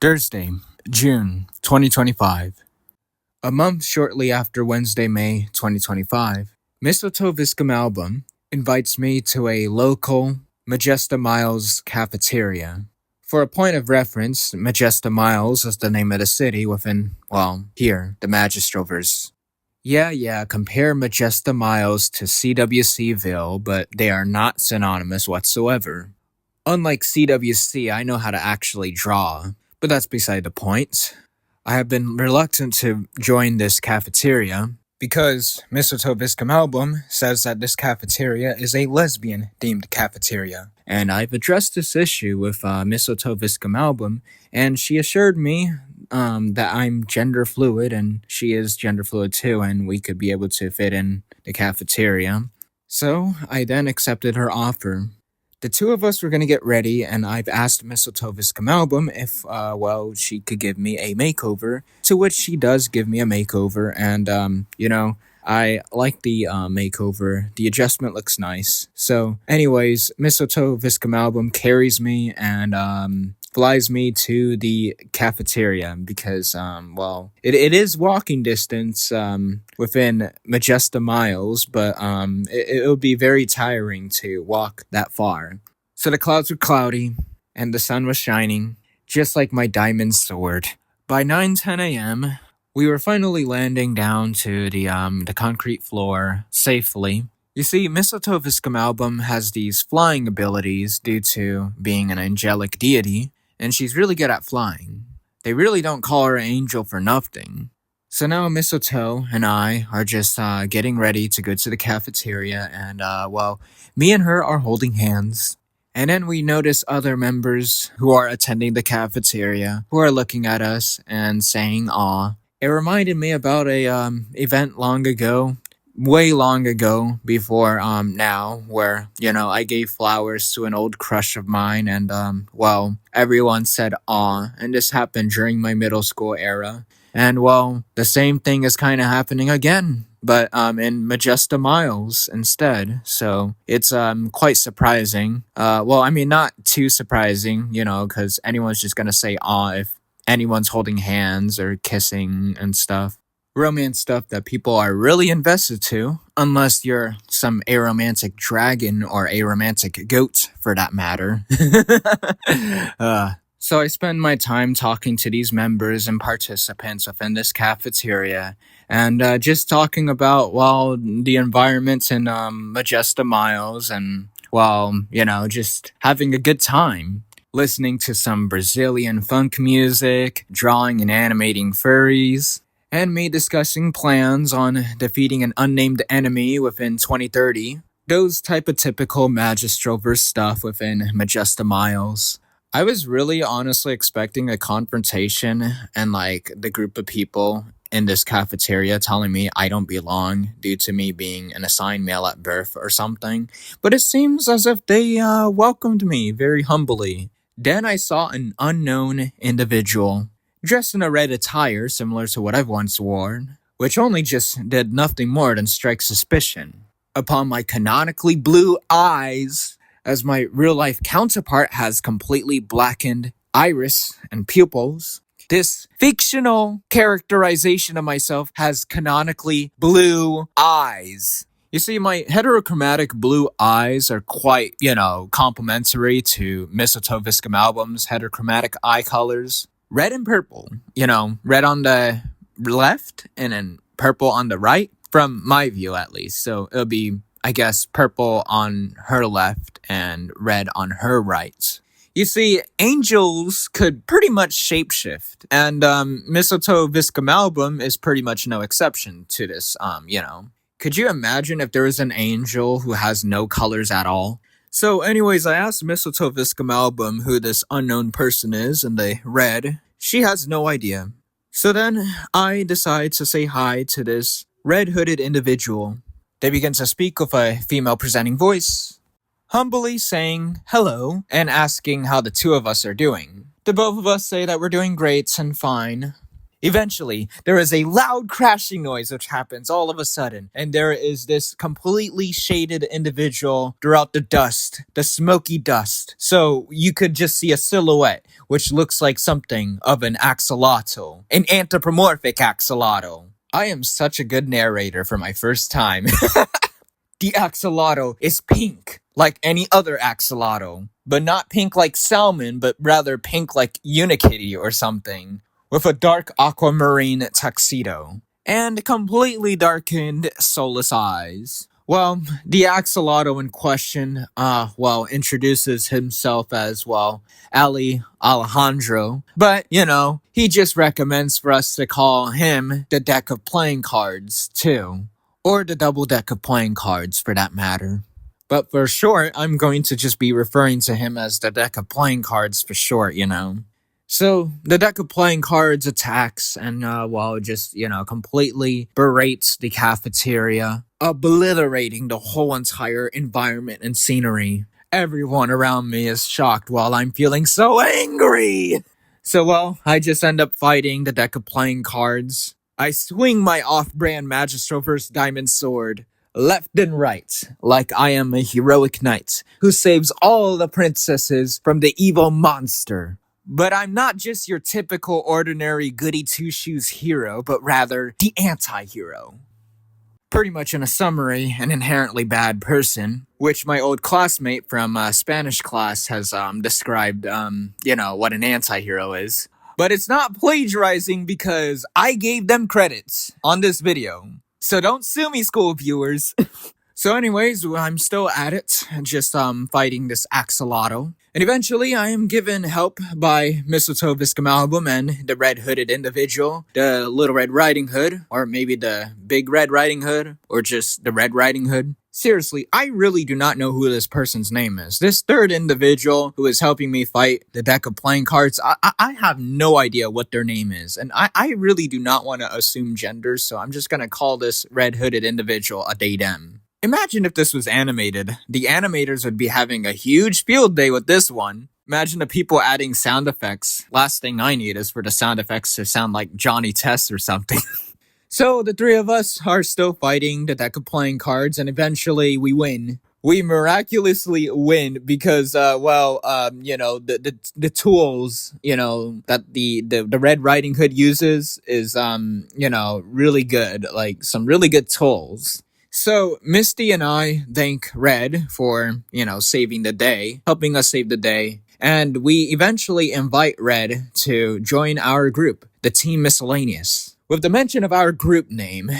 Thursday, June 2025. A month shortly after Wednesday, May 2025, Mistletoe Viscum Album invites me to a local Majesta Myles cafeteria. For a point of reference, Majesta Myles is the name of the city within, here, the Magistralverse. Yeah, compare Majesta Myles to CWCville, but they are not synonymous whatsoever. Unlike CWC, I know how to actually draw, but that's beside the point. I have been reluctant to join this cafeteria because Mistletoe Viscum Album says that this cafeteria is a lesbian-themed cafeteria. And I've addressed this issue with Mistletoe Viscum Album, and she assured me that I'm gender fluid, and she is gender fluid too, and we could be able to fit in the cafeteria. So I then accepted her offer. The two of us were going to get ready, and I've asked Mistletoe Viscum Album if, she could give me a makeover, to which she does give me a makeover, and, I like the makeover. The adjustment looks nice. So, anyways, Mistletoe Viscum Album carries me and, flies me to the cafeteria because, it is walking distance, within Majesta Myles, but, it would be very tiring to walk that far. So the clouds were cloudy, and the sun was shining, just like my diamond sword. By 9:10 a.m., we were finally landing down to the concrete floor safely. You see, Mistletoe Viscum Album has these flying abilities due to being an angelic deity, and she's really good at flying. They really don't call her an angel for nothing. So now Mistletoe and I are just getting ready to go to the cafeteria, and me and her are holding hands. And then we notice other members who are attending the cafeteria who are looking at us and saying "aw." It reminded me about a event long ago, way long ago before now, where, I gave flowers to an old crush of mine and everyone said "aw," and this happened during my middle school era. And the same thing is kind of happening again, but in Majesta Myles instead. So it's quite surprising. Not too surprising, because anyone's just gonna say "aw" if anyone's holding hands or kissing and stuff. Romance stuff that people are really invested to, unless you're some aromantic dragon or aromantic goat, for that matter. So I spend my time talking to these members and participants within this cafeteria, and just talking about, the environments in Majesta Myles, and, just having a good time. Listening to some Brazilian funk music, drawing and animating furries, and me discussing plans on defeating an unnamed enemy within 2030. Those type of typical Magistralverse stuff within Majesta Myles. I was really honestly expecting a confrontation and the group of people in this cafeteria telling me I don't belong due to me being an assigned male at birth or something, but it seems as if they welcomed me very humbly. Then I saw an unknown individual, dressed in a red attire similar to what I've once worn, which only just did nothing more than strike suspicion. Upon my canonically blue eyes, as my real-life counterpart has completely blackened iris and pupils, this fictional characterization of myself has canonically blue eyes. You see, my heterochromatic blue eyes are quite, complementary to Mistletoe Viscum Album's heterochromatic eye colors. Red and purple, red on the left and then purple on the right, from my view at least. So it'll be, I guess, purple on her left and red on her right. You see, angels could pretty much shapeshift, and Mistletoe Viscum Album is pretty much no exception to this, Could you imagine if there was an angel who has no colors at all? So anyways, I asked Mistletoe Viscum Album who this unknown person is, and they read, she has no idea. So then I decide to say hi to this red-hooded individual. They begin to speak with a female-presenting voice, humbly saying hello and asking how the two of us are doing. The both of us say that we're doing great and fine. Eventually, there is a loud crashing noise which happens all of a sudden, and there is this completely shaded individual throughout the dust, the smoky dust. So you could just see a silhouette, which looks like something of an axolotl, an anthropomorphic axolotl. I am such a good narrator for my first time. The axolotl is pink, like any other axolotl, but not pink like salmon, but rather pink like Unikitty or something, with a dark aquamarine tuxedo, and completely darkened, soulless eyes. Well, the axolotl in question, introduces himself as, Ali Alejandro, but, he just recommends for us to call him the deck of playing cards, too. Or the double deck of playing cards, for that matter. But for short, I'm going to just be referring to him as the deck of playing cards for short, So, the deck of playing cards attacks and, completely berates the cafeteria, obliterating the whole entire environment and scenery. Everyone around me is shocked while I'm feeling so angry! So, I just end up fighting the deck of playing cards. I swing my off-brand Magistralverse diamond sword, left and right, like I am a heroic knight who saves all the princesses from the evil monster. But I'm not just your typical ordinary goody two-shoes hero, but rather the anti-hero. Pretty much in a summary, an inherently bad person, which my old classmate from Spanish class has described, what an anti-hero is. But it's not plagiarizing because I gave them credits on this video. So don't sue me, school viewers. So anyways, I'm still at it, just fighting this axolotl. And eventually I am given help by Mistletoe Viscamalbum and the red hooded individual, the Little Red Riding Hood, or maybe the Big Red Riding Hood, or just the Red Riding Hood. Seriously, I really do not know who this person's name is. This third individual who is helping me fight the deck of playing cards, I have no idea what their name is. And I really do not want to assume genders, so I'm just going to call this red hooded individual a they them. Imagine if this was animated. The animators would be having a huge field day with this one. Imagine the people adding sound effects. Last thing I need is for the sound effects to sound like Johnny Test or something. So the three of us are still fighting the deck of playing cards, and eventually we win. We miraculously win because, the tools, that the Red Riding Hood uses is, really good. Like, some really good tools. So, Misty and I thank Red for, saving the day, helping us save the day. And we eventually invite Red to join our group, the Team Miscellaneous. With the mention of our group name,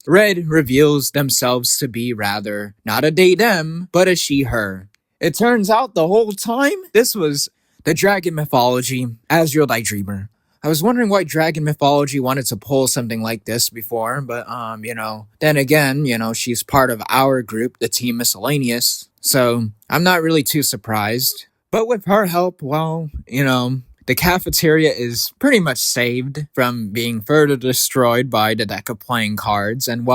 Red reveals themselves to be rather not a they-them, but a she-her. It turns out the whole time, this was the Dragon Mythology, Azreal Thy Dreamer. I was wondering why Dragon Mythology wanted to pull something like this before, but, then again, she's part of our group, the Team Miscellaneous, so I'm not really too surprised. But with her help, the cafeteria is pretty much saved from being further destroyed by the deck of playing cards, and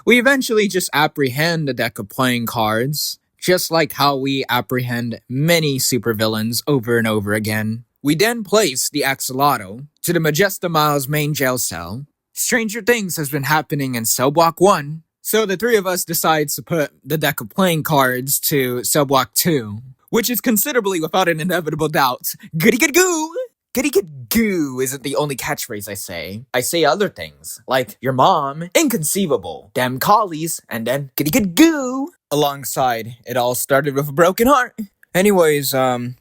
we eventually just apprehend the deck of playing cards, just like how we apprehend many supervillains over and over again. We then place the axolotl to the Majesta Myles main jail cell. Stranger things has been happening in cell block 1, so the three of us decides to put the deck of playing cards to cell block 2, which is considerably without an inevitable doubt. Goody good goo! Goody good goo isn't the only catchphrase I say. I say other things, like your mom, inconceivable, damn collies, and then goody good goo! Alongside, it all started with a broken heart. Anyways, I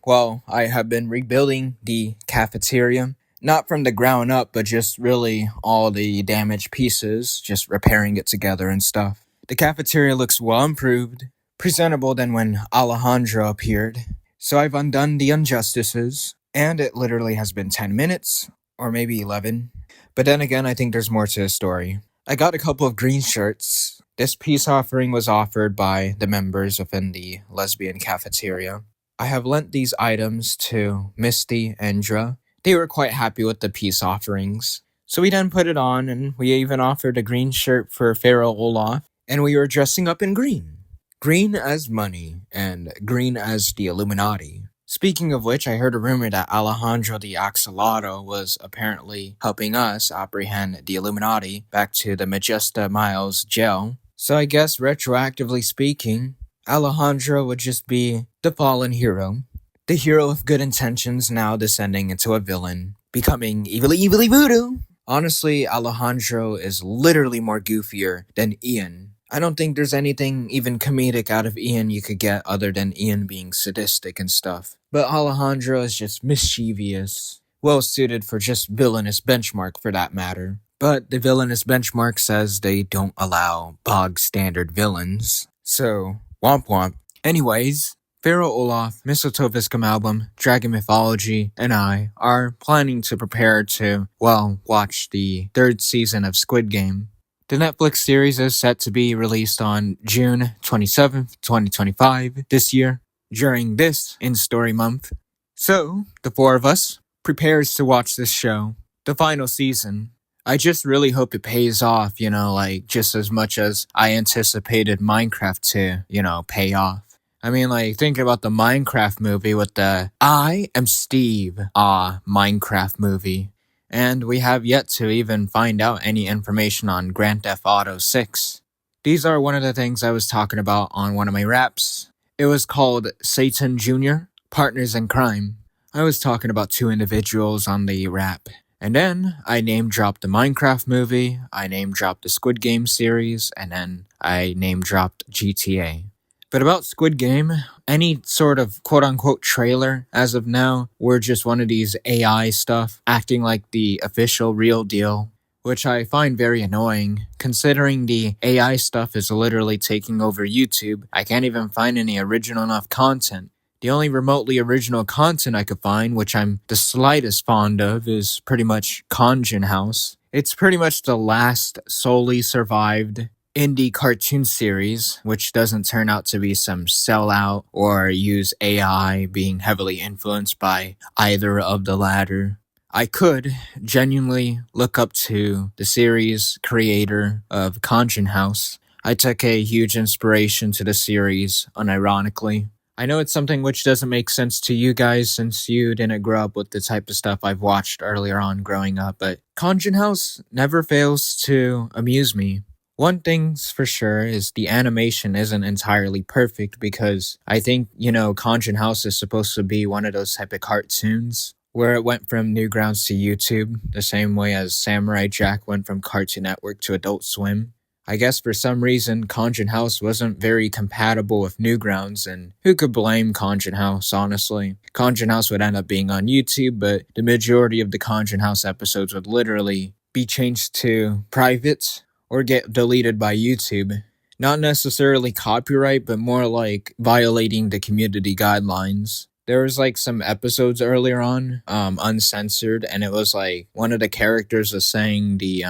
have been rebuilding the cafeteria. Not from the ground up, but just really all the damaged pieces, just repairing it together and stuff. The cafeteria looks well improved, presentable than when Alejandro appeared. So I've undone the injustices, and it literally has been 10 minutes, or maybe 11. But then again, I think there's more to the story. I got a couple of green shirts. This peace offering was offered by the members within the lesbian cafeteria. I have lent these items to Misty and Dra. They were quite happy with the peace offerings. So we then put it on, and we even offered a green shirt for Pharaoh Olaf, and we were dressing up in green. Green as money, and green as the Illuminati. Speaking of which, I heard a rumor that Alejandro the Axolotl was apparently helping us apprehend the Illuminati back to the Majesta Myles jail. So I guess, retroactively speaking, Alejandro would just be the fallen hero. The hero of good intentions now descending into a villain, becoming evilly voodoo. Honestly, Alejandro is literally more goofier than Ian. I don't think there's anything even comedic out of Ian you could get other than Ian being sadistic and stuff. But Alejandro is just mischievous. Well suited for just villainous benchmark for that matter. But the villainous benchmark says they don't allow bog standard villains. So, womp womp. Anyways, Pharaoh Olaf, Mistletoe Viscum album, Dragon Mythology, and I are planning to prepare to, well, watch the third season of Squid Game. The Netflix series is set to be released on June 27th, 2025, this year, during this in-story month. So, the four of us prepares to watch this show, the final season. I just really hope it pays off, just as much as I anticipated Minecraft to, pay off. I mean, think about the Minecraft movie with the I am Steve, Minecraft movie. And we have yet to even find out any information on Grand Theft Auto 6. These are one of the things I was talking about on one of my raps. It was called Satan Jr., Partners in Crime. I was talking about two individuals on the rap. And then I name-dropped the Minecraft movie, I name-dropped the Squid Game series, and then I name-dropped GTA. But about Squid Game, any sort of quote-unquote trailer as of now were just one of these AI stuff acting like the official real deal, which I find very annoying. Considering the AI stuff is literally taking over YouTube, I can't even find any original enough content. The only remotely original content I could find, which I'm the slightest fond of, is pretty much Khonjin House. It's pretty much the last solely survived indie cartoon series, which doesn't turn out to be some sellout or use AI being heavily influenced by either of the latter. I could genuinely look up to the series creator of Khonjin House. I took a huge inspiration to the series, unironically. I know it's something which doesn't make sense to you guys since you didn't grow up with the type of stuff I've watched earlier on growing up, but Khonjin House never fails to amuse me. One thing's for sure is the animation isn't entirely perfect because I think, Khonjin House is supposed to be one of those type of cartoons where it went from Newgrounds to YouTube, the same way as Samurai Jack went from Cartoon Network to Adult Swim. I guess for some reason, Khonjin House wasn't very compatible with Newgrounds, and who could blame Khonjin House, honestly? Khonjin House would end up being on YouTube, but the majority of the Khonjin House episodes would literally be changed to private or get deleted by YouTube. Not necessarily copyright, but more like violating the community guidelines. There was some episodes earlier on, uncensored, and it was one of the characters was saying the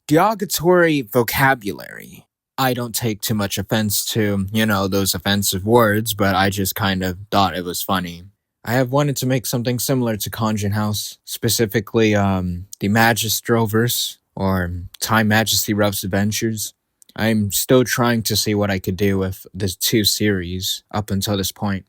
derogatory vocabulary. I don't take too much offense to, those offensive words, but I just kind of thought it was funny. I have wanted to make something similar to Khonjin House, specifically the Magistralverse, or Time Majesty Ruff's Adventures. I'm still trying to see what I could do with the two series up until this point.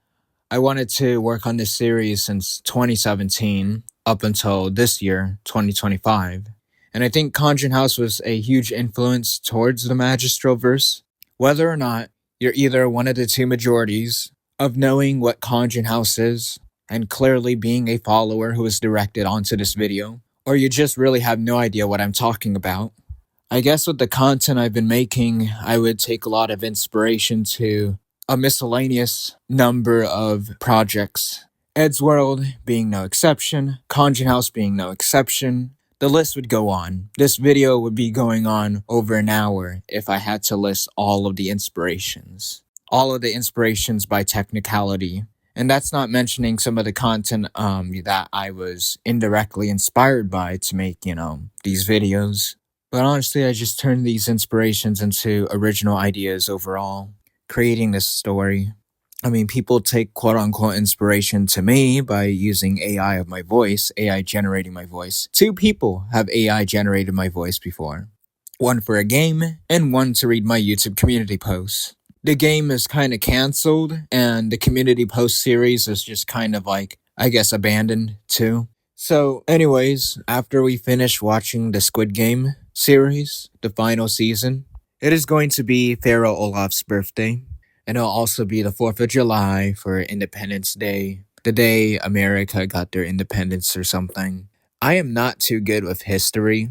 I wanted to work on this series since 2017 up until this year, 2025. And I think Khonjin House was a huge influence towards the Magistralverse. Whether or not you're either one of the two majorities of knowing what Khonjin House is and clearly being a follower who is directed onto this video, or you just really have no idea what I'm talking about. I guess with the content I've been making, I would take a lot of inspiration to a miscellaneous number of projects. Ed's World being no exception, Khonjin House being no exception. The list would go on. This video would be going on over an hour if I had to list all of the inspirations. All of the inspirations by Technicality. And that's not mentioning some of the content that I was indirectly inspired by to make, these videos. But honestly, I just turned these inspirations into original ideas overall, creating this story. I mean, people take quote-unquote inspiration to me by using AI of my voice, AI generating my voice. 2 people have AI generated my voice before. One for a game, and one to read my YouTube community posts. the game is kind of canceled, and the community post series is just kind of like, I guess, abandoned too. So, anyways, after we finish watching the Squid Game series, the final season, it is going to be Pharaoh Olaf's birthday, and it'll also be the 4th of July for Independence Day, the day America got their independence or something. I am not too good with history,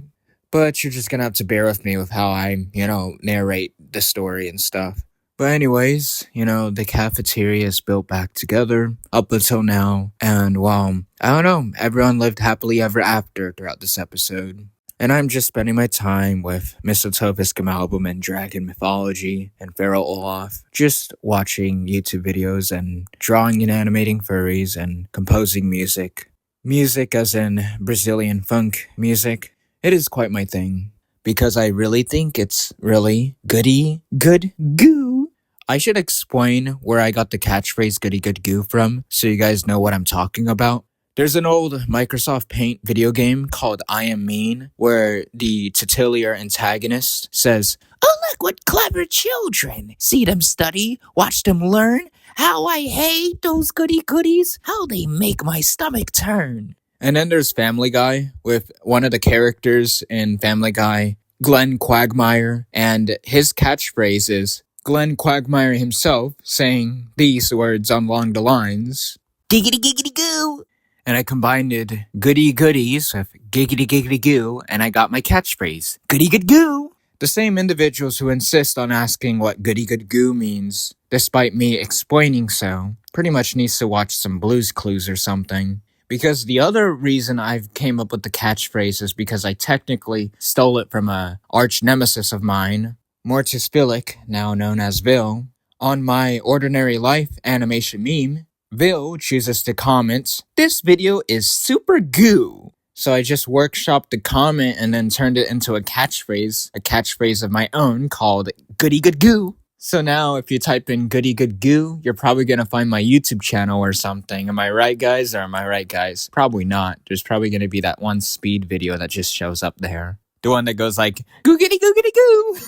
but you're just gonna have to bear with me with how I, narrate the story and stuff. But anyways, the cafeteria is built back together up until now, and well, I don't know, everyone lived happily ever after throughout this episode. And I'm just spending my time with Mistletoe Viscum and Dragon Mythology and Pharaoh Olaf, just watching YouTube videos and drawing and animating furries and composing music. Music as in Brazilian funk music. It is quite my thing, because I really think it's really goody good goo. I should explain where I got the catchphrase goody good goo from, so you guys know what I'm talking about. There's an old Microsoft Paint video game called I Am Mean, where the titular antagonist says, "Oh, look what clever children. See them study, watch them learn. How I hate those goody goodies. How they make my stomach turn." And then there's Family Guy, with one of the characters in Family Guy, Glenn Quagmire, and his catchphrase is Glenn Quagmire himself saying these words along the lines, "Giggity giggity goo." And I combined goody goodies with giggity giggity goo, and I got my catchphrase, goody good goo. The same individuals who insist on asking what goody good goo means, despite me explaining so, pretty much needs to watch some Blues Clues or something. Because the other reason I've came up with the catchphrase is because I technically stole it from a arch nemesis of mine, Mortis Philic, now known as Vil. On my Ordinary Life animation meme, Vil chooses to comment, "This video is super goo." So I just workshopped the comment and then turned it into a catchphrase of my own called Goody Good Goo. So now if you type in Goody Good Goo, you're probably gonna find my YouTube channel or something. Am I right, guys? Or am I right, guys? Probably not. There's probably gonna be that one speed video that just shows up there. The one that goes like, "Googity googity goo."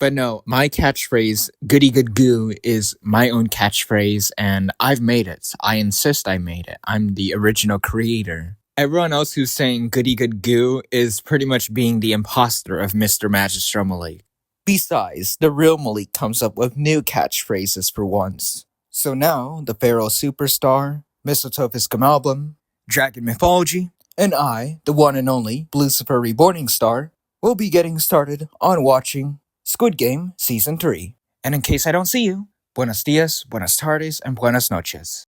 But no, my catchphrase, goody good goo, is my own catchphrase, and I've made it. I insist I made it. I'm the original creator. Everyone else who's saying goody good goo is pretty much being the imposter of Mr. Magistral Malik. Besides, the real Malik comes up with new catchphrases for once. So now, the Pharaoh Superstar, Mistletoe Viscum, Dragon Mythology, and I, the one and only Lucifer Reborning Star, will be getting started on watching Squid Game Season 3. And in case I don't see you, buenos dias, buenas tardes, and buenas noches.